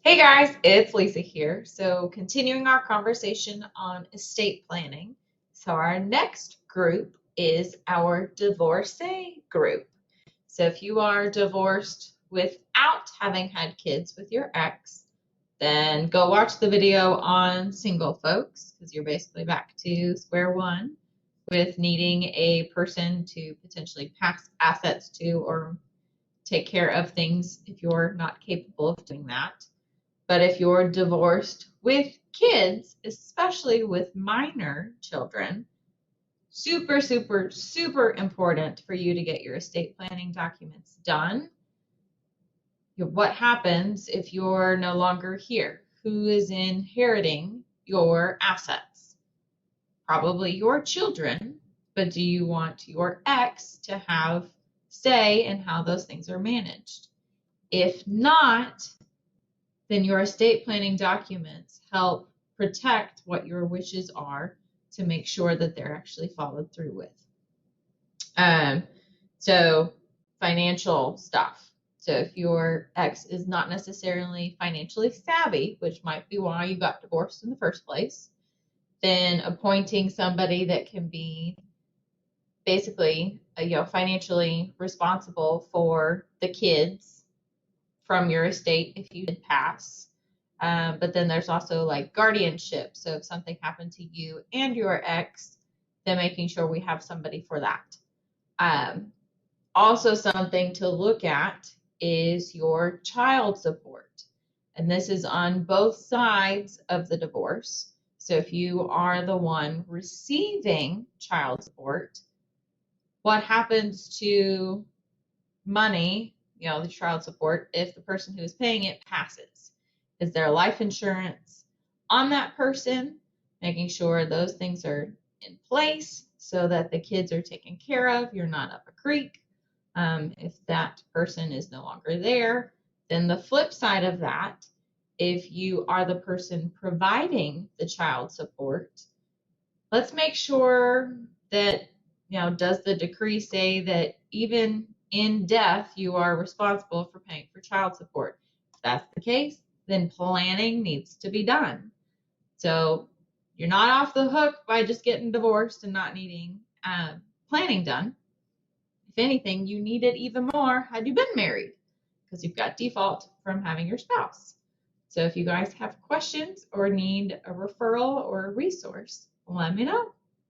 Hey guys, it's Lisa here. So, continuing our conversation on estate planning. So, our next group is our divorcee group. So, if you are divorced without having had kids with your ex, then go watch the video on single folks because you're basically back to square one with needing a person to potentially pass assets to or take care of things if you're not capable of doing that. But if you're divorced with kids, especially with minor children, super, super, super important for you to get your estate planning documents done. What happens if you're no longer here? Who is inheriting your assets? Probably your children, but do you want your ex to have say in how those things are managed? If not, then your estate planning documents help protect what your wishes are to make sure that they're actually followed through with. Um, so financial stuff. So if your ex is not necessarily financially savvy, which might be why you got divorced in the first place, then appointing somebody that can be basically, financially responsible for the kids from your estate if you did pass. But then there's also like guardianship. So if something happened to you and your ex, then making sure we have somebody for that. Also, something to look at is your child support. And this is on both sides of the divorce. So if you are the one receiving child support, what happens to money, the child support, if the person who is paying it passes? Is there life insurance on that person? Making sure those things are in place so that the kids are taken care of. You're not up a creek. If that person is no longer there, then the flip side of that, if you are the person providing the child support, let's make sure that, does the decree say that even in death you are responsible for paying for child support? If that's the case, then planning needs to be done. So you're not off the hook by just getting divorced and not needing planning done. If anything, you need it even more had you been married because you've got default from having your spouse. So if you guys have questions or need a referral or a resource, let me know.